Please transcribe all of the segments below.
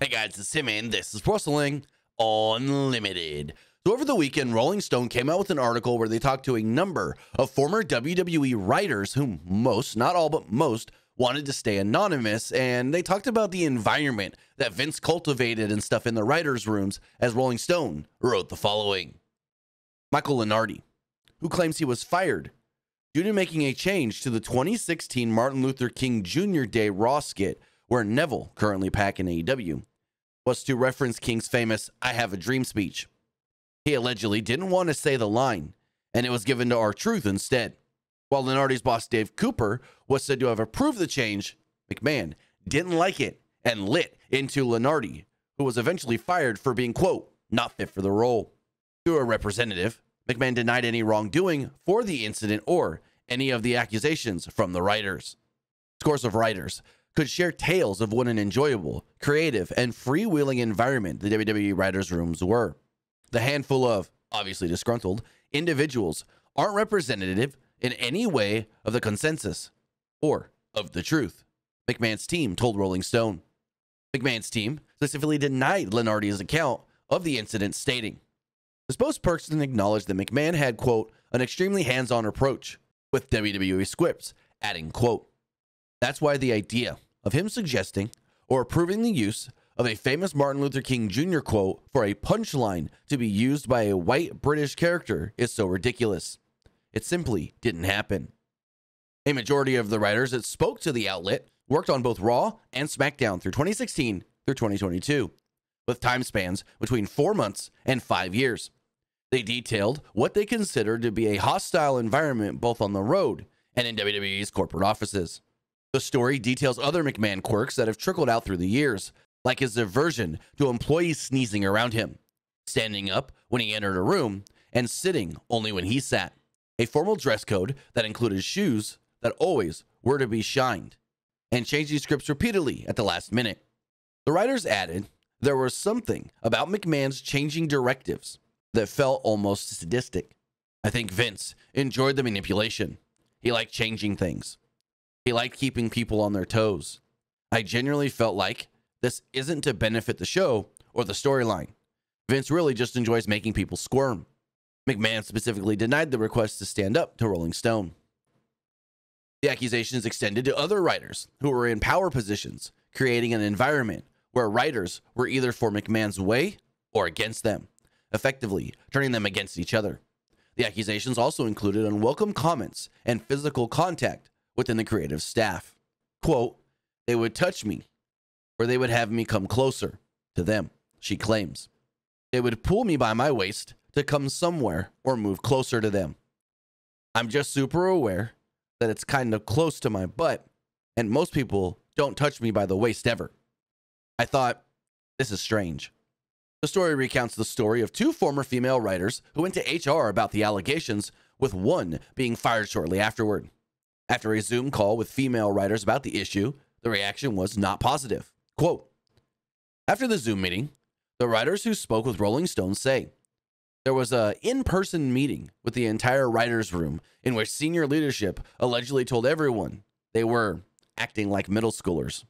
Hey guys, it's Tim and this is Wrestling Unlimited. So over the weekend, Rolling Stone came out with an article where they talked to a number of former WWE writers whom most, not all, but most, wanted to stay anonymous, and they talked about the environment that Vince cultivated and stuff in the writers' rooms, as Rolling Stone wrote the following. Michael Lenardi, who claims he was fired due to making a change to the 2016 Martin Luther King Jr. Day Raw skit, where Neville, currently back in AEW, was to reference King's famous "I Have a Dream" speech. He allegedly didn't want to say the line, and it was given to R-Truth instead. While Lenardi's boss Dave Cooper was said to have approved the change, McMahon didn't like it and lit into Lenardi, who was eventually fired for being, quote, not fit for the role. Through a representative, McMahon denied any wrongdoing for the incident or any of the accusations from the writers. Scores of writers could share tales of what an enjoyable, creative, and freewheeling environment the WWE writers' rooms were. The handful of, obviously disgruntled, individuals aren't representative in any way of the consensus or of the truth, McMahon's team told Rolling Stone. McMahon's team specifically denied Lenardi's account of the incident, stating, the spokesperson acknowledged that McMahon had, quote, an extremely hands-on approach with WWE scripts, adding, quote, that's why the idea of him suggesting or approving the use of a famous Martin Luther King Jr. quote for a punchline to be used by a white British character is so ridiculous. It simply didn't happen. A majority of the writers that spoke to the outlet worked on both Raw and SmackDown through 2016 through 2022, with time spans between 4 months and 5 years. They detailed what they considered to be a hostile environment both on the road and in WWE's corporate offices. The story details other McMahon quirks that have trickled out through the years, like his aversion to employees sneezing around him, standing up when he entered a room, and sitting only when he sat. A formal dress code that included shoes that always were to be shined, and changing scripts repeatedly at the last minute. The writers added there was something about McMahon's changing directives that felt almost sadistic. I think Vince enjoyed the manipulation. He liked changing things. He liked keeping people on their toes. I genuinely felt like this isn't to benefit the show or the storyline. Vince really just enjoys making people squirm. McMahon specifically denied the request to stand up to Rolling Stone. The accusations extended to other writers who were in power positions, creating an environment where writers were either for McMahon's way or against them, effectively turning them against each other. The accusations also included unwelcome comments and physical contact within the creative staff. Quote, they would touch me, or they would have me come closer to them, she claims. They would pull me by my waist to come somewhere or move closer to them. I'm just super aware that it's kind of close to my butt, and most people don't touch me by the waist ever. I thought, this is strange. The story recounts the story of two former female writers who went to HR about the allegations, with one being fired shortly afterward. After a Zoom call with female writers about the issue, the reaction was not positive. Quote, after the Zoom meeting, the writers who spoke with Rolling Stone say, there was an in-person meeting with the entire writers' room in which senior leadership allegedly told everyone they were acting like middle schoolers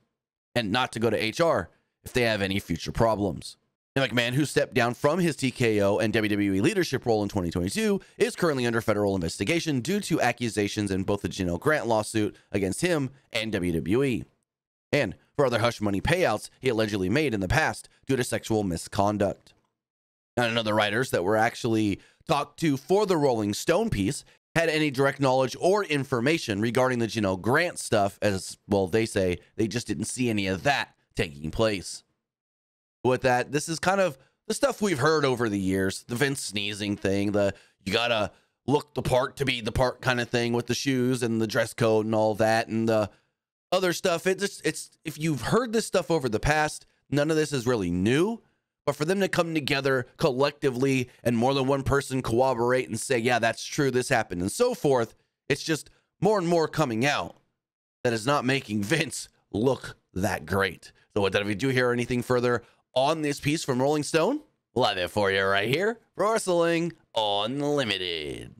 and not to go to HR if they have any future problems. Now, McMahon, who stepped down from his TKO and WWE leadership role in 2022, is currently under federal investigation due to accusations in both the Janelle Grant lawsuit against him and WWE, and for other hush money payouts he allegedly made in the past due to sexual misconduct. None of the writers that were actually talked to for the Rolling Stone piece had any direct knowledge or information regarding the Janelle Grant stuff, as, well, they say they just didn't see any of that taking place. With that, this is kind of the stuff we've heard over the years, the Vince sneezing thing, the you gotta look the part to be the part kind of thing with the shoes and the dress code and all that, and the other stuff. It's if you've heard this stuff over the past, none of this is really new. But for them to come together collectively and more than one person corroborate and say, yeah, that's true, this happened, and so forth, it's just more and more coming out that is not making Vince look that great. So with that, if you do hear anything further on this piece from Rolling Stone, we'll have it for you right here. Wrestling Unlimited.